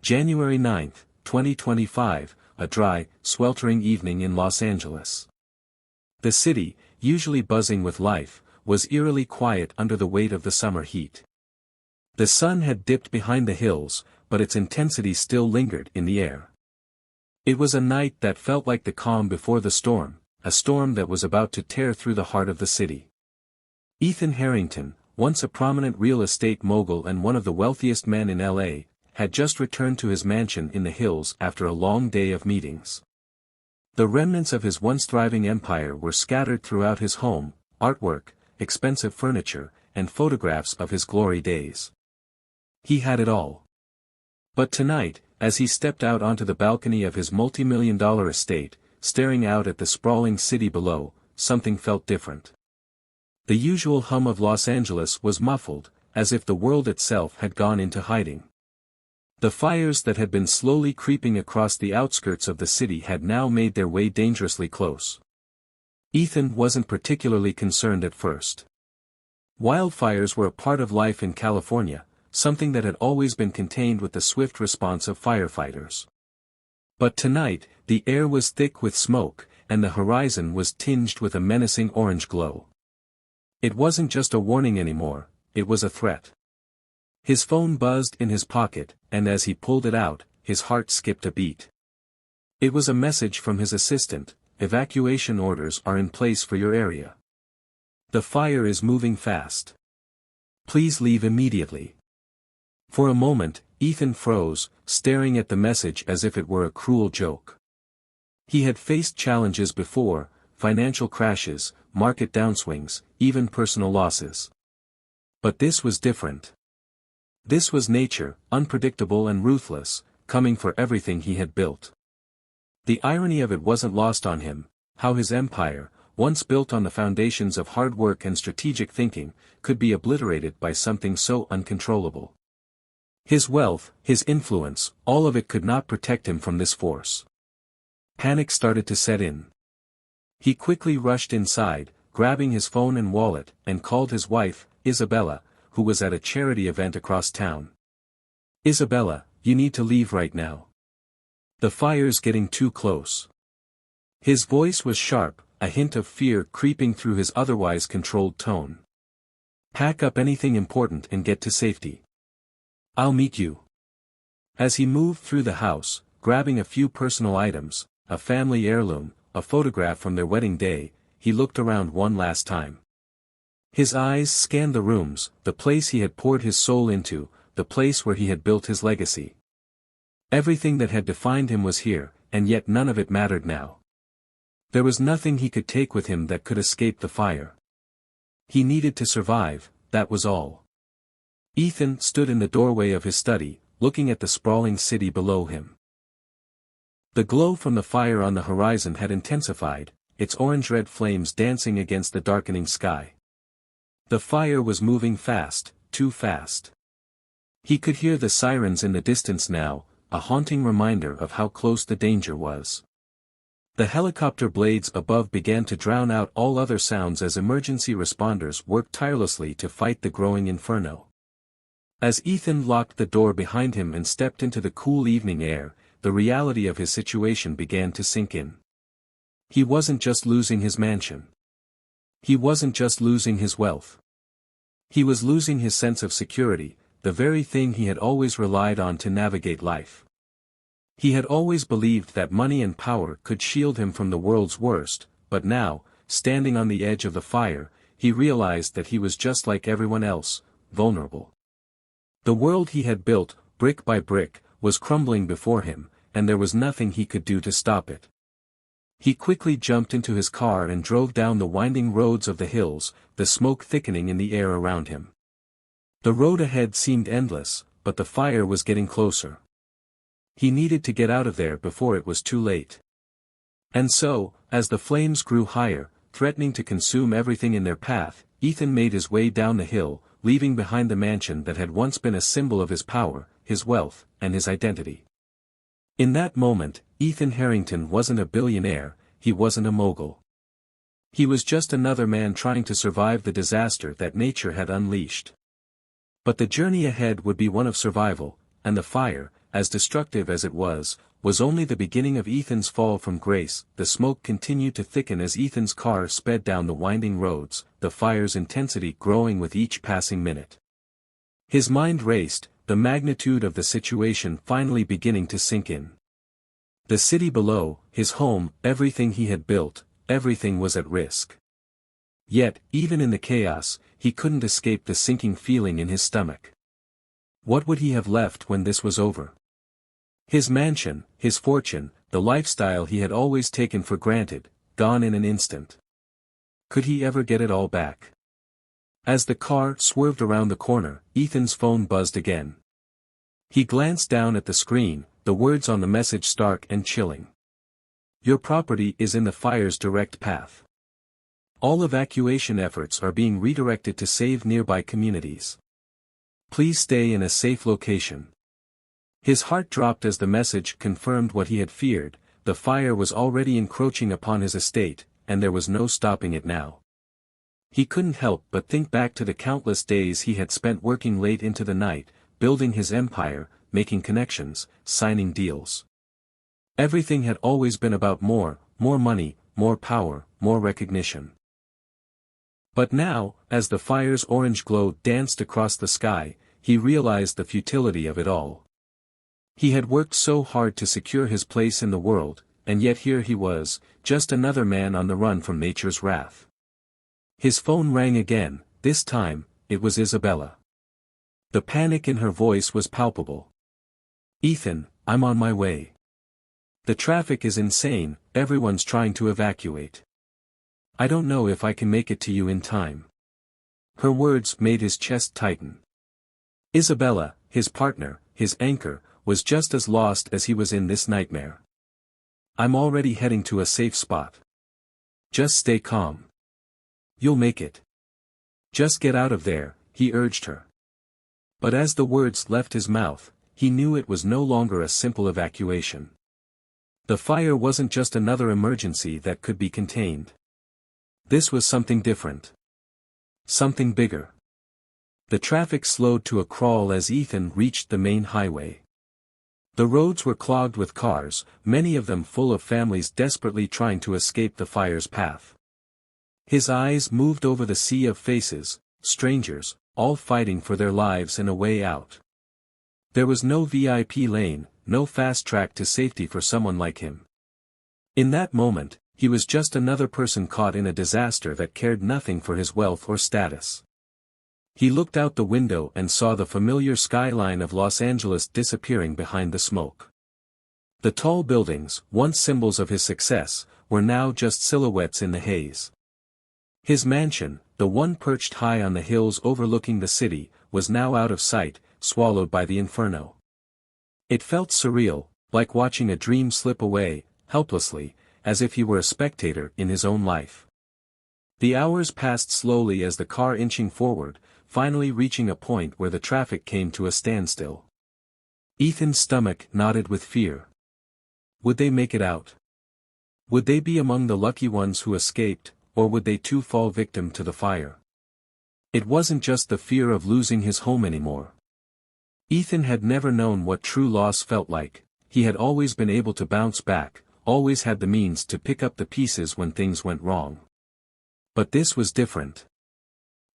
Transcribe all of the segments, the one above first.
January 9, 2025, a dry, sweltering evening in Los Angeles. The city, usually buzzing with life, was eerily quiet under the weight of the summer heat. The sun had dipped behind the hills, but its intensity still lingered in the air. It was a night that felt like the calm before the storm, a storm that was about to tear through the heart of the city. Ethan Harrington, once a prominent real estate mogul and one of the wealthiest men in LA, had just returned to his mansion in the hills after a long day of meetings. The remnants of his once thriving empire were scattered throughout his home, artwork, expensive furniture, and photographs of his glory days. He had it all. But tonight, as he stepped out onto the balcony of his multi-million-dollar estate, staring out at the sprawling city below, something felt different. The usual hum of Los Angeles was muffled, as if the world itself had gone into hiding. The fires that had been slowly creeping across the outskirts of the city had now made their way dangerously close. Ethan wasn't particularly concerned at first. Wildfires were a part of life in California, something that had always been contained with the swift response of firefighters. But tonight, the air was thick with smoke, and the horizon was tinged with a menacing orange glow. It wasn't just a warning anymore, it was a threat. His phone buzzed in his pocket, and as he pulled it out, his heart skipped a beat. It was a message from his assistant: "Evacuation orders are in place for your area. The fire is moving fast. Please leave immediately." For a moment, Ethan froze, staring at the message as if it were a cruel joke. He had faced challenges before: financial crashes, market downswings, even personal losses. But this was different. This was nature, unpredictable and ruthless, coming for everything he had built. The irony of it wasn't lost on him: how his empire, once built on the foundations of hard work and strategic thinking, could be obliterated by something so uncontrollable. His wealth, his influence, all of it could not protect him from this force. Panic started to set in. He quickly rushed inside, grabbing his phone and wallet, and called his wife, Isabella, who was at a charity event across town. "Isabella, you need to leave right now. The fire's getting too close." His voice was sharp, a hint of fear creeping through his otherwise controlled tone. "Pack up anything important and get to safety. I'll meet you." As he moved through the house, grabbing a few personal items, a family heirloom, a photograph from their wedding day, he looked around one last time. His eyes scanned the rooms, the place he had poured his soul into, the place where he had built his legacy. Everything that had defined him was here, and yet none of it mattered now. There was nothing he could take with him that could escape the fire. He needed to survive, that was all. Ethan stood in the doorway of his study, looking at the sprawling city below him. The glow from the fire on the horizon had intensified, its orange-red flames dancing against the darkening sky. The fire was moving fast, too fast. He could hear the sirens in the distance now, a haunting reminder of how close the danger was. The helicopter blades above began to drown out all other sounds as emergency responders worked tirelessly to fight the growing inferno. As Ethan locked the door behind him and stepped into the cool evening air, the reality of his situation began to sink in. He wasn't just losing his mansion. He wasn't just losing his wealth. He was losing his sense of security, the very thing he had always relied on to navigate life. He had always believed that money and power could shield him from the world's worst, but now, standing on the edge of the fire, he realized that he was just like everyone else, vulnerable. The world he had built, brick by brick, was crumbling before him, and there was nothing he could do to stop it. He quickly jumped into his car and drove down the winding roads of the hills, the smoke thickening in the air around him. The road ahead seemed endless, but the fire was getting closer. He needed to get out of there before it was too late. And so, as the flames grew higher, threatening to consume everything in their path, Ethan made his way down the hill, leaving behind the mansion that had once been a symbol of his power, his wealth, and his identity. In that moment, Ethan Harrington wasn't a billionaire, he wasn't a mogul. He was just another man trying to survive the disaster that nature had unleashed. But the journey ahead would be one of survival, and the fire, as destructive as it was only the beginning of Ethan's fall from grace. The smoke continued to thicken as Ethan's car sped down the winding roads, the fire's intensity growing with each passing minute. His mind raced, the magnitude of the situation finally beginning to sink in. The city below, his home, everything he had built, everything was at risk. Yet, even in the chaos, he couldn't escape the sinking feeling in his stomach. What would he have left when this was over? His mansion, his fortune, the lifestyle he had always taken for granted, gone in an instant. Could he ever get it all back? As the car swerved around the corner, Ethan's phone buzzed again. He glanced down at the screen, the words on the message stark and chilling. Your property is in the fire's direct path. All evacuation efforts are being redirected to save nearby communities. Please stay in a safe location. His heart dropped as the message confirmed what he had feared. The fire was already encroaching upon his estate, and there was no stopping it now. He couldn't help but think back to the countless days he had spent working late into the night, building his empire, making connections, signing deals. Everything had always been about more money, more power, more recognition. But now, as the fire's orange glow danced across the sky, he realized the futility of it all. He had worked so hard to secure his place in the world, and yet here he was, just another man on the run from nature's wrath. His phone rang again, this time, it was Isabella. The panic in her voice was palpable. Ethan, I'm on my way. The traffic is insane, everyone's trying to evacuate. I don't know if I can make it to you in time. Her words made his chest tighten. Isabella, his partner, his anchor, was just as lost as he was in this nightmare. I'm already heading to a safe spot. Just stay calm. You'll make it. Just get out of there, he urged her. But as the words left his mouth, he knew it was no longer a simple evacuation. The fire wasn't just another emergency that could be contained. This was something different. Something bigger. The traffic slowed to a crawl as Ethan reached the main highway. The roads were clogged with cars, many of them full of families desperately trying to escape the fire's path. His eyes moved over the sea of faces, strangers, all fighting for their lives and a way out. There was no VIP lane, no fast track to safety for someone like him. In that moment, he was just another person caught in a disaster that cared nothing for his wealth or status. He looked out the window and saw the familiar skyline of Los Angeles disappearing behind the smoke. The tall buildings, once symbols of his success, were now just silhouettes in the haze. His mansion, the one perched high on the hills overlooking the city, was now out of sight, swallowed by the inferno. It felt surreal, like watching a dream slip away, helplessly, as if he were a spectator in his own life. The hours passed slowly as the car inching forward, finally reaching a point where the traffic came to a standstill. Ethan's stomach knotted with fear. Would they make it out? Would they be among the lucky ones who escaped, or would they too fall victim to the fire? It wasn't just the fear of losing his home anymore. Ethan had never known what true loss felt like. He had always been able to bounce back, always had the means to pick up the pieces when things went wrong. But this was different.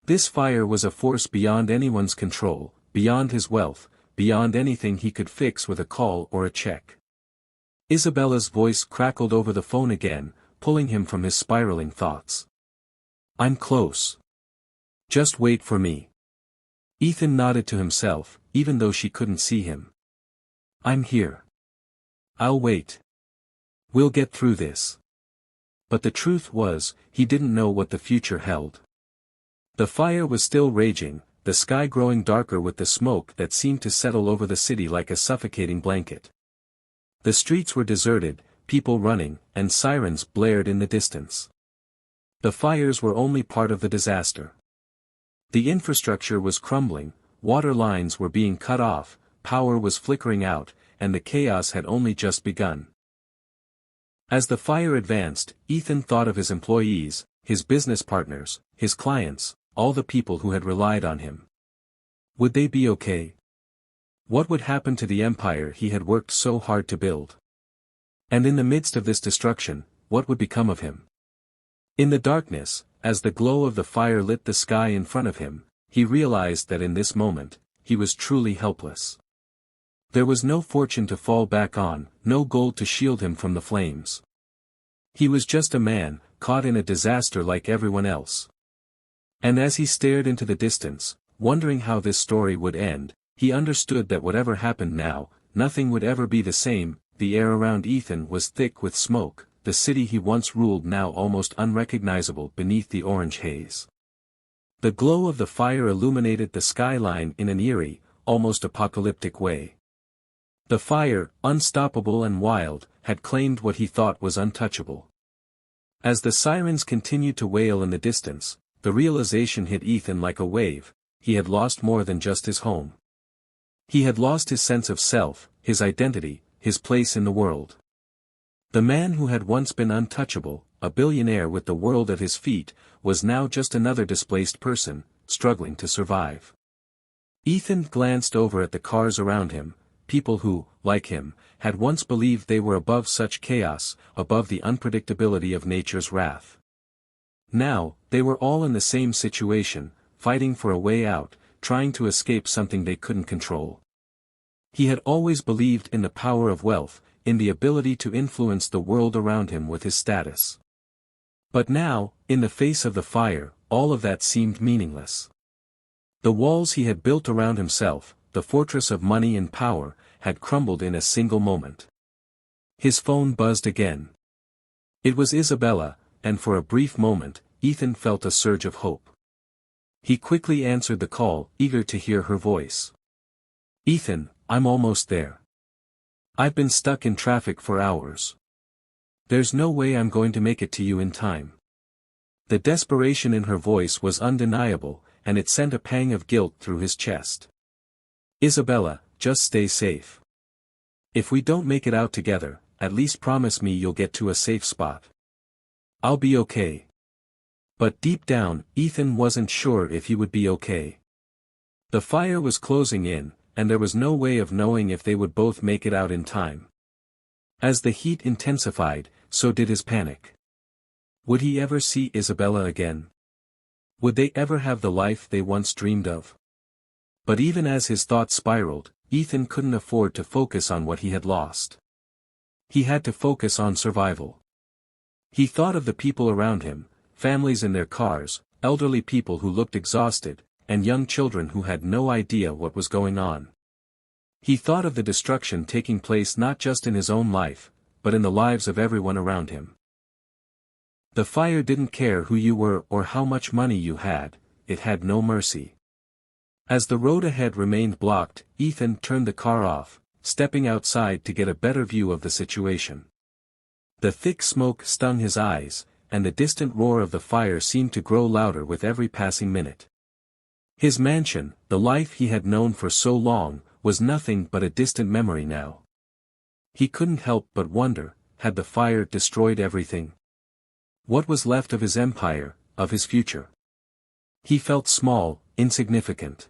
This fire was a force beyond anyone's control, beyond his wealth, beyond anything he could fix with a call or a check. Isabella's voice crackled over the phone again, pulling him from his spiraling thoughts. I'm close. Just wait for me. Ethan nodded to himself, even though she couldn't see him. I'm here. I'll wait. We'll get through this. But the truth was, he didn't know what the future held. The fire was still raging, the sky growing darker with the smoke that seemed to settle over the city like a suffocating blanket. The streets were deserted, people running, and sirens blared in the distance. The fires were only part of the disaster. The infrastructure was crumbling, water lines were being cut off, power was flickering out, and the chaos had only just begun. As the fire advanced, Ethan thought of his employees, his business partners, his clients, all the people who had relied on him. Would they be okay? What would happen to the empire he had worked so hard to build? And in the midst of this destruction, what would become of him? In the darkness, as the glow of the fire lit the sky in front of him, he realized that in this moment, he was truly helpless. There was no fortune to fall back on, no gold to shield him from the flames. He was just a man, caught in a disaster like everyone else. And as he stared into the distance, wondering how this story would end, he understood that whatever happened now, nothing would ever be the same. The air around Ethan was thick with smoke, the city he once ruled now almost unrecognizable beneath the orange haze. The glow of the fire illuminated the skyline in an eerie, almost apocalyptic way. The fire, unstoppable and wild, had claimed what he thought was untouchable. As the sirens continued to wail in the distance, the realization hit Ethan like a wave: he had lost more than just his home. He had lost his sense of self, his identity, his place in the world. The man who had once been untouchable, a billionaire with the world at his feet, was now just another displaced person, struggling to survive. Ethan glanced over at the cars around him, people who, like him, had once believed they were above such chaos, above the unpredictability of nature's wrath. Now, they were all in the same situation, fighting for a way out, trying to escape something they couldn't control. He had always believed in the power of wealth, in the ability to influence the world around him with his status. But now, in the face of the fire, all of that seemed meaningless. The walls he had built around himself, the fortress of money and power, had crumbled in a single moment. His phone buzzed again. It was Isabella, and for a brief moment, Ethan felt a surge of hope. He quickly answered the call, eager to hear her voice. "Ethan, I'm almost there. I've been stuck in traffic for hours. There's no way I'm going to make it to you in time." The desperation in her voice was undeniable, and it sent a pang of guilt through his chest. "Isabella, just stay safe. If we don't make it out together, at least promise me you'll get to a safe spot." "I'll be okay." But deep down, Ethan wasn't sure if he would be okay. The fire was closing in, and there was no way of knowing if they would both make it out in time. As the heat intensified, so did his panic. Would he ever see Isabella again? Would they ever have the life they once dreamed of? But even as his thoughts spiraled, Ethan couldn't afford to focus on what he had lost. He had to focus on survival. He thought of the people around him, families in their cars, elderly people who looked exhausted, and young children who had no idea what was going on. He thought of the destruction taking place not just in his own life, but in the lives of everyone around him. The fire didn't care who you were or how much money you had, it had no mercy. As the road ahead remained blocked, Ethan turned the car off, stepping outside to get a better view of the situation. The thick smoke stung his eyes, and the distant roar of the fire seemed to grow louder with every passing minute. His mansion, the life he had known for so long, was nothing but a distant memory now. He couldn't help but wonder, had the fire destroyed everything? What was left of his empire, of his future? He felt small, insignificant.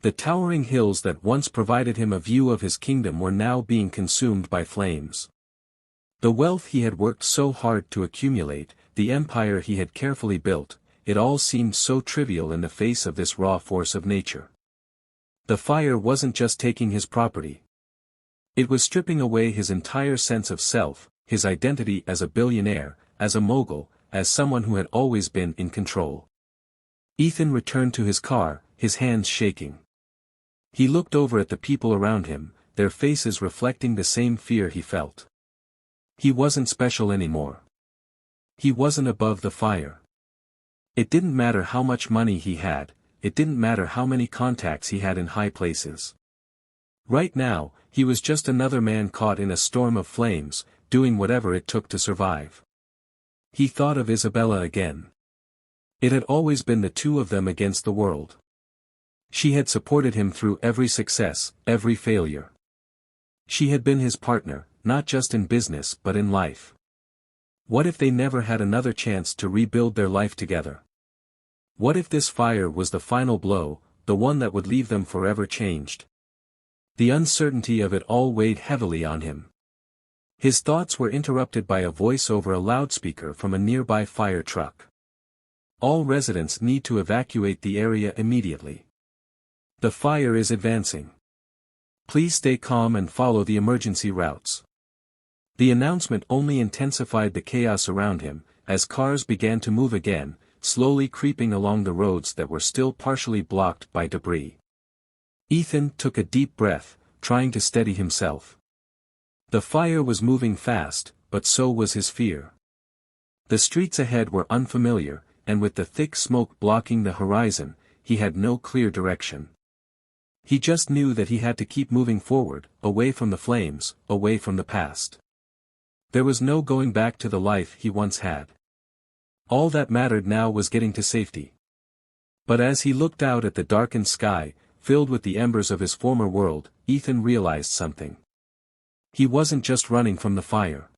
The towering hills that once provided him a view of his kingdom were now being consumed by flames. The wealth he had worked so hard to accumulate, the empire he had carefully built, it all seemed so trivial in the face of this raw force of nature. The fire wasn't just taking his property. It was stripping away his entire sense of self, his identity as a billionaire, as a mogul, as someone who had always been in control. Ethan returned to his car, his hands shaking. He looked over at the people around him, their faces reflecting the same fear he felt. He wasn't special anymore. He wasn't above the fire. It didn't matter how much money he had, it didn't matter how many contacts he had in high places. Right now, he was just another man caught in a storm of flames, doing whatever it took to survive. He thought of Isabella again. It had always been the two of them against the world. She had supported him through every success, every failure. She had been his partner, not just in business but in life. What if they never had another chance to rebuild their life together? What if this fire was the final blow, the one that would leave them forever changed? The uncertainty of it all weighed heavily on him. His thoughts were interrupted by a voice over a loudspeaker from a nearby fire truck. All residents need to evacuate the area immediately. The fire is advancing. Please stay calm and follow the emergency routes. The announcement only intensified the chaos around him, as cars began to move again, slowly creeping along the roads that were still partially blocked by debris. Ethan took a deep breath, trying to steady himself. The fire was moving fast, but so was his fear. The streets ahead were unfamiliar, and with the thick smoke blocking the horizon, he had no clear direction. He just knew that he had to keep moving forward, away from the flames, away from the past. There was no going back to the life he once had. All that mattered now was getting to safety. But as he looked out at the darkened sky, filled with the embers of his former world, Ethan realized something. He wasn't just running from the fire.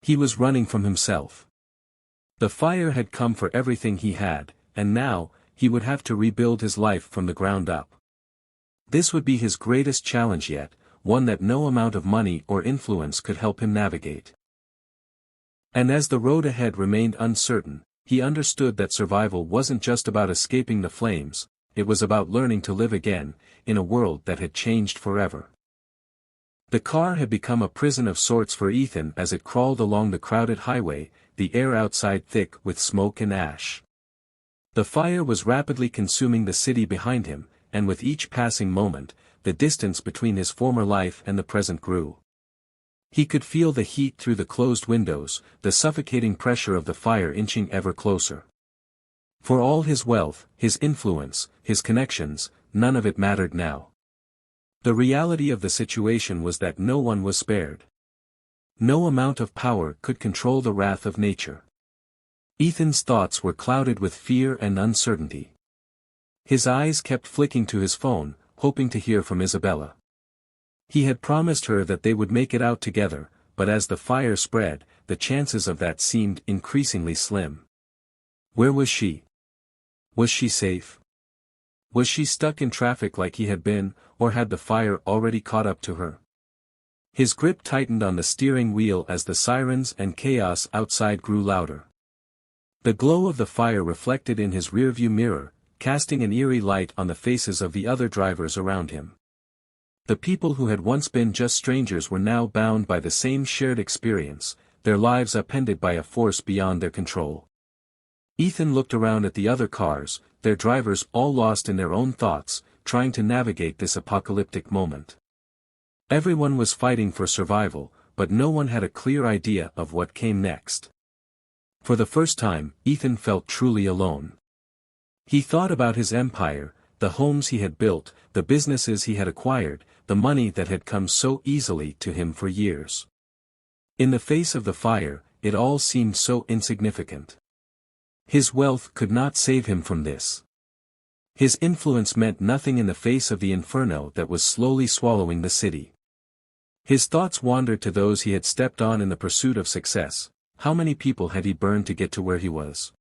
He was running from himself. The fire had come for everything he had, and now, he would have to rebuild his life from the ground up. This would be his greatest challenge yet, one that no amount of money or influence could help him navigate. And as the road ahead remained uncertain, he understood that survival wasn't just about escaping the flames, it was about learning to live again, in a world that had changed forever. The car had become a prison of sorts for Ethan as it crawled along the crowded highway, the air outside thick with smoke and ash. The fire was rapidly consuming the city behind him, and with each passing moment, the distance between his former life and the present grew. He could feel the heat through the closed windows, the suffocating pressure of the fire inching ever closer. For all his wealth, his influence, his connections, none of it mattered now. The reality of the situation was that no one was spared. No amount of power could control the wrath of nature. Ethan's thoughts were clouded with fear and uncertainty. His eyes kept flicking to his phone, hoping to hear from Isabella. He had promised her that they would make it out together, but as the fire spread, the chances of that seemed increasingly slim. Where was she? Was she safe? Was she stuck in traffic like he had been, or had the fire already caught up to her? His grip tightened on the steering wheel as the sirens and chaos outside grew louder. The glow of the fire reflected in his rearview mirror, casting an eerie light on the faces of the other drivers around him. The people who had once been just strangers were now bound by the same shared experience, their lives upended by a force beyond their control. Ethan looked around at the other cars, their drivers all lost in their own thoughts, trying to navigate this apocalyptic moment. Everyone was fighting for survival, but no one had a clear idea of what came next. For the first time, Ethan felt truly alone. He thought about his empire, the homes he had built, the businesses he had acquired, the money that had come so easily to him for years. In the face of the fire, it all seemed so insignificant. His wealth could not save him from this. His influence meant nothing in the face of the inferno that was slowly swallowing the city. His thoughts wandered to those he had stepped on in the pursuit of success. How many people had he burned to get to where he was?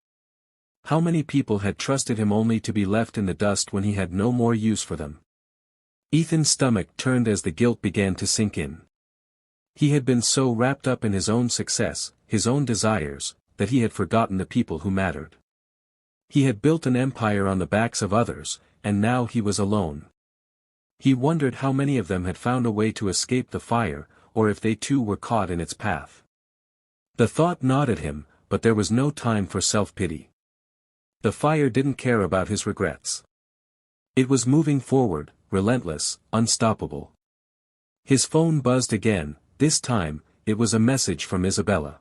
How many people had trusted him only to be left in the dust when he had no more use for them? Ethan's stomach turned as the guilt began to sink in. He had been so wrapped up in his own success, his own desires, that he had forgotten the people who mattered. He had built an empire on the backs of others, and now he was alone. He wondered how many of them had found a way to escape the fire, or if they too were caught in its path. The thought gnawed at him, but there was no time for self-pity. The fire didn't care about his regrets. It was moving forward, relentless, unstoppable. His phone buzzed again, this time, it was a message from Isabella.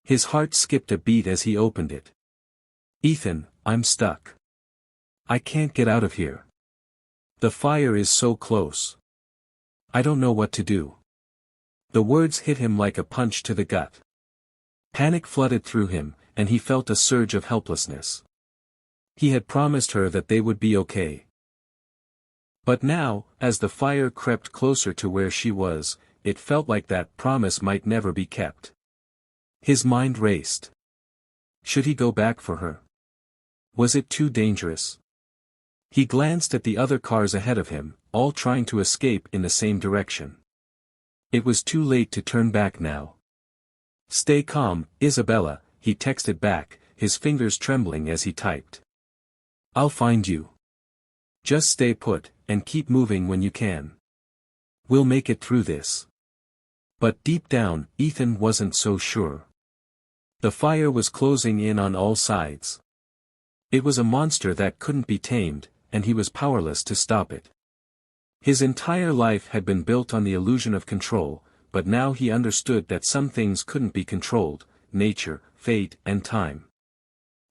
His heart skipped a beat as he opened it. Ethan, I'm stuck. I can't get out of here. The fire is so close. I don't know what to do. The words hit him like a punch to the gut. Panic flooded through him, and he felt a surge of helplessness. He had promised her that they would be okay. But now, as the fire crept closer to where she was, it felt like that promise might never be kept. His mind raced. Should he go back for her? Was it too dangerous? He glanced at the other cars ahead of him, all trying to escape in the same direction. It was too late to turn back now. "Stay calm, Isabella," he texted back, his fingers trembling as he typed. "I'll find you. Just stay put, and keep moving when you can. We'll make it through this." But deep down, Ethan wasn't so sure. The fire was closing in on all sides. It was a monster that couldn't be tamed, and he was powerless to stop it. His entire life had been built on the illusion of control, but now he understood that some things couldn't be controlled: nature, fate, and time.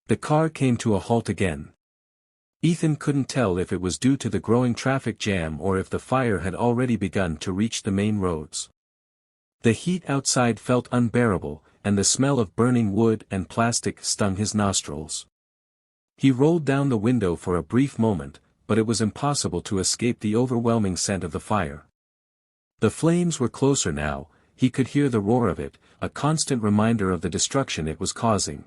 The car came to a halt again. Ethan couldn't tell if it was due to the growing traffic jam or if the fire had already begun to reach the main roads. The heat outside felt unbearable, and the smell of burning wood and plastic stung his nostrils. He rolled down the window for a brief moment, but it was impossible to escape the overwhelming scent of the fire. The flames were closer now, he could hear the roar of it, a constant reminder of the destruction it was causing.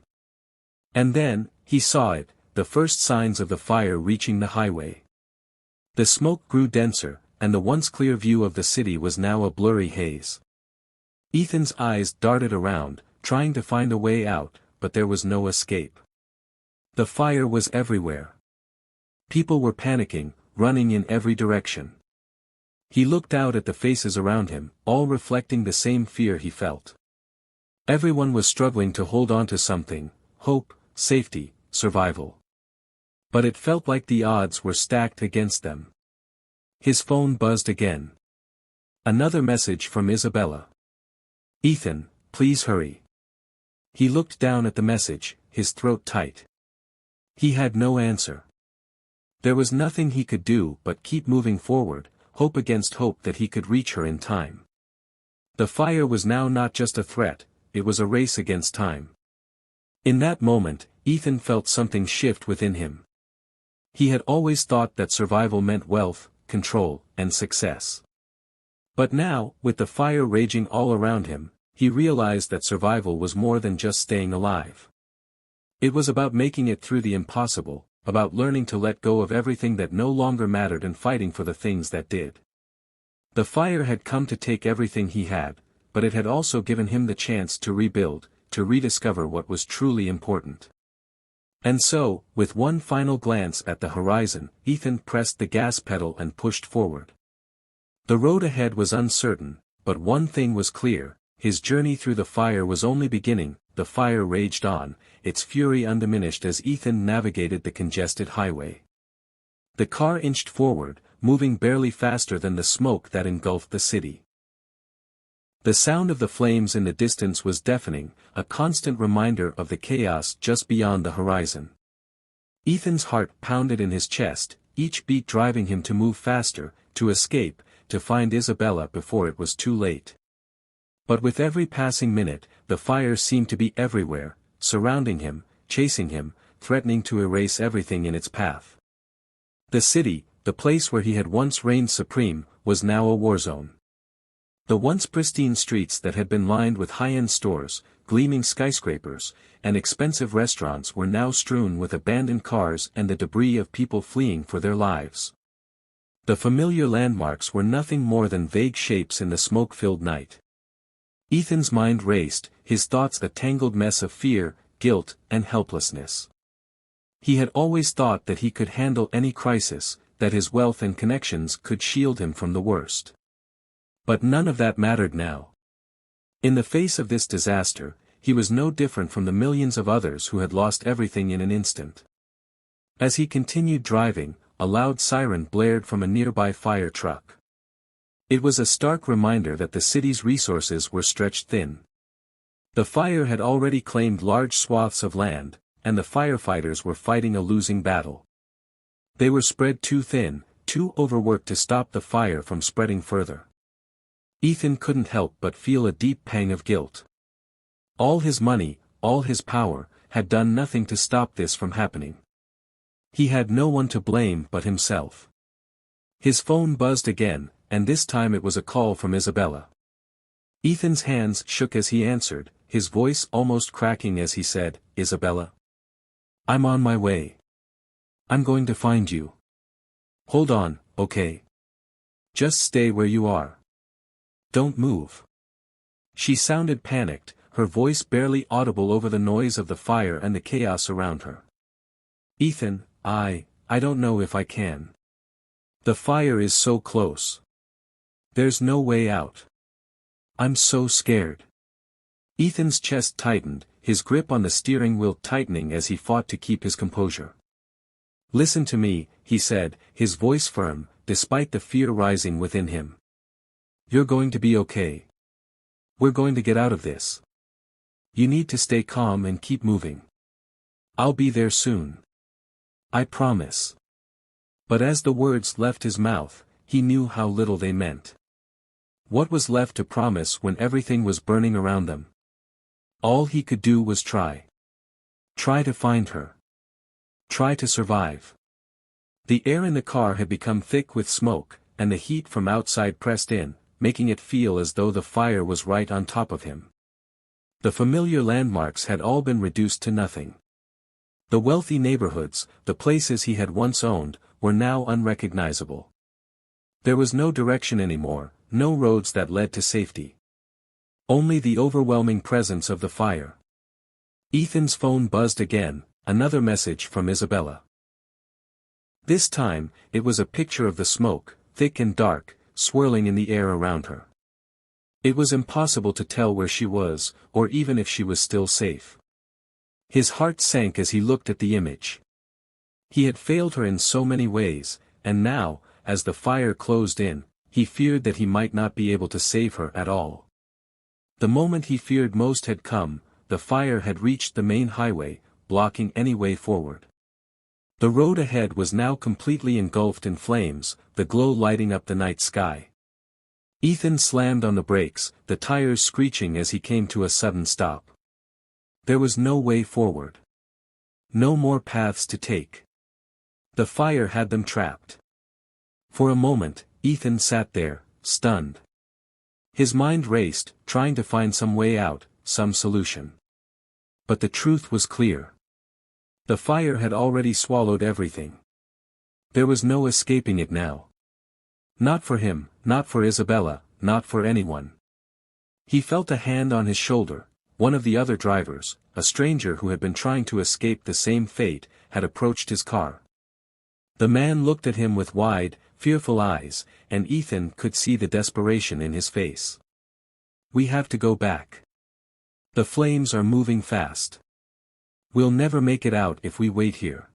And then, he saw it, the first signs of the fire reaching the highway. The smoke grew denser, and the once clear view of the city was now a blurry haze. Ethan's eyes darted around, trying to find a way out, but there was no escape. The fire was everywhere. People were panicking, running in every direction. He looked out at the faces around him, all reflecting the same fear he felt. Everyone was struggling to hold on to something: hope, safety, survival. But it felt like the odds were stacked against them. His phone buzzed again. Another message from Isabella. "Ethan, please hurry." He looked down at the message, his throat tight. He had no answer. There was nothing he could do but keep moving forward, hope against hope that he could reach her in time. The fire was now not just a threat, it was a race against time. In that moment, Ethan felt something shift within him. He had always thought that survival meant wealth, control, and success. But now, with the fire raging all around him, he realized that survival was more than just staying alive. It was about making it through the impossible, about learning to let go of everything that no longer mattered and fighting for the things that did. The fire had come to take everything he had, but it had also given him the chance to rebuild, to rediscover what was truly important. And so, with one final glance at the horizon, Ethan pressed the gas pedal and pushed forward. The road ahead was uncertain, but one thing was clear: his journey through the fire was only beginning. The fire raged on, its fury undiminished as Ethan navigated the congested highway. The car inched forward, moving barely faster than the smoke that engulfed the city. The sound of the flames in the distance was deafening, a constant reminder of the chaos just beyond the horizon. Ethan's heart pounded in his chest, each beat driving him to move faster, to escape, to find Isabella before it was too late. But with every passing minute, the fire seemed to be everywhere, surrounding him, chasing him, threatening to erase everything in its path. The city, the place where he had once reigned supreme, was now a war zone. The once pristine streets that had been lined with high-end stores, gleaming skyscrapers, and expensive restaurants were now strewn with abandoned cars and the debris of people fleeing for their lives. The familiar landmarks were nothing more than vague shapes in the smoke-filled night. Ethan's mind raced, his thoughts a tangled mess of fear, guilt, and helplessness. He had always thought that he could handle any crisis, that his wealth and connections could shield him from the worst. But none of that mattered now. In the face of this disaster, he was no different from the millions of others who had lost everything in an instant. As he continued driving, a loud siren blared from a nearby fire truck. It was a stark reminder that the city's resources were stretched thin. The fire had already claimed large swaths of land, and the firefighters were fighting a losing battle. They were spread too thin, too overworked to stop the fire from spreading further. Ethan couldn't help but feel a deep pang of guilt. All his money, all his power, had done nothing to stop this from happening. He had no one to blame but himself. His phone buzzed again, and this time it was a call from Isabella. Ethan's hands shook as he answered, his voice almost cracking as he said, "Isabella. I'm on my way. I'm going to find you. Hold on, okay?" Just stay where you are. Don't move. She sounded panicked, her voice barely audible over the noise of the fire and the chaos around her. Ethan, I don't know if I can. The fire is so close. There's no way out. I'm so scared. Ethan's chest tightened, his grip on the steering wheel tightening as he fought to keep his composure. Listen to me, he said, his voice firm, despite the fear rising within him. You're going to be okay. We're going to get out of this. You need to stay calm and keep moving. I'll be there soon. I promise. But as the words left his mouth, he knew how little they meant. What was left to promise when everything was burning around them? All he could do was try. Try to find her. Try to survive. The air in the car had become thick with smoke, and the heat from outside pressed in, making it feel as though the fire was right on top of him. The familiar landmarks had all been reduced to nothing. The wealthy neighborhoods, the places he had once owned, were now unrecognizable. There was no direction anymore, no roads that led to safety. Only the overwhelming presence of the fire. Ethan's phone buzzed again, another message from Isabella. This time, it was a picture of the smoke, thick and dark, swirling in the air around her. It was impossible to tell where she was, or even if she was still safe. His heart sank as he looked at the image. He had failed her in so many ways, and now, as the fire closed in, he feared that he might not be able to save her at all. The moment he feared most had come, the fire had reached the main highway, blocking any way forward. The road ahead was now completely engulfed in flames, the glow lighting up the night sky. Ethan slammed on the brakes, the tires screeching as he came to a sudden stop. There was no way forward. No more paths to take. The fire had them trapped. For a moment, Ethan sat there, stunned. His mind raced, trying to find some way out, some solution. But the truth was clear. The fire had already swallowed everything. There was no escaping it now. Not for him, not for Isabella, not for anyone. He felt a hand on his shoulder. One of the other drivers, a stranger who had been trying to escape the same fate, had approached his car. The man looked at him with wide, fearful eyes, and Ethan could see the desperation in his face. We have to go back. The flames are moving fast. We'll never make it out if we wait here.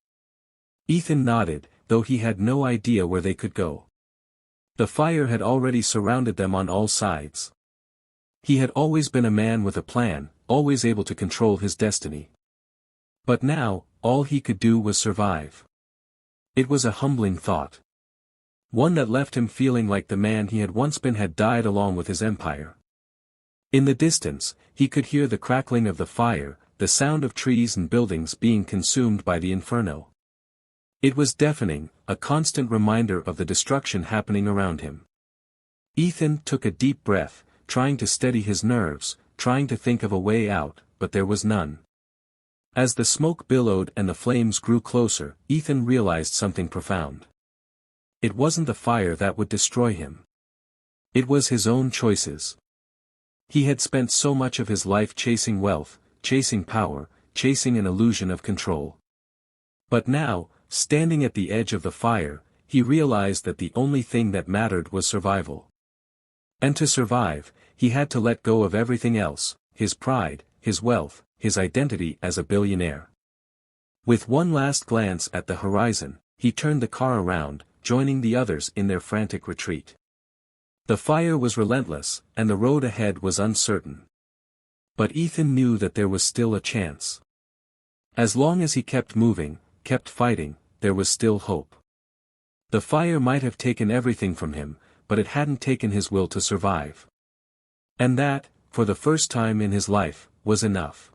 Ethan nodded, though he had no idea where they could go. The fire had already surrounded them on all sides. He had always been a man with a plan, always able to control his destiny. But now, all he could do was survive. It was a humbling thought. One that left him feeling like the man he had once been had died along with his empire. In the distance, he could hear the crackling of the fire, the sound of trees and buildings being consumed by the inferno. It was deafening, a constant reminder of the destruction happening around him. Ethan took a deep breath, trying to steady his nerves, trying to think of a way out, but there was none. As the smoke billowed and the flames grew closer, Ethan realized something profound. It wasn't the fire that would destroy him. It was his own choices. He had spent so much of his life chasing wealth, chasing power, chasing an illusion of control. But now, standing at the edge of the fire, he realized that the only thing that mattered was survival. And to survive, he had to let go of everything else, his pride, his wealth, his identity as a billionaire. With one last glance at the horizon, he turned the car around, joining the others in their frantic retreat. The fire was relentless, and the road ahead was uncertain. But Ethan knew that there was still a chance. As long as he kept moving, kept fighting, there was still hope. The fire might have taken everything from him, but it hadn't taken his will to survive. And that, for the first time in his life, was enough.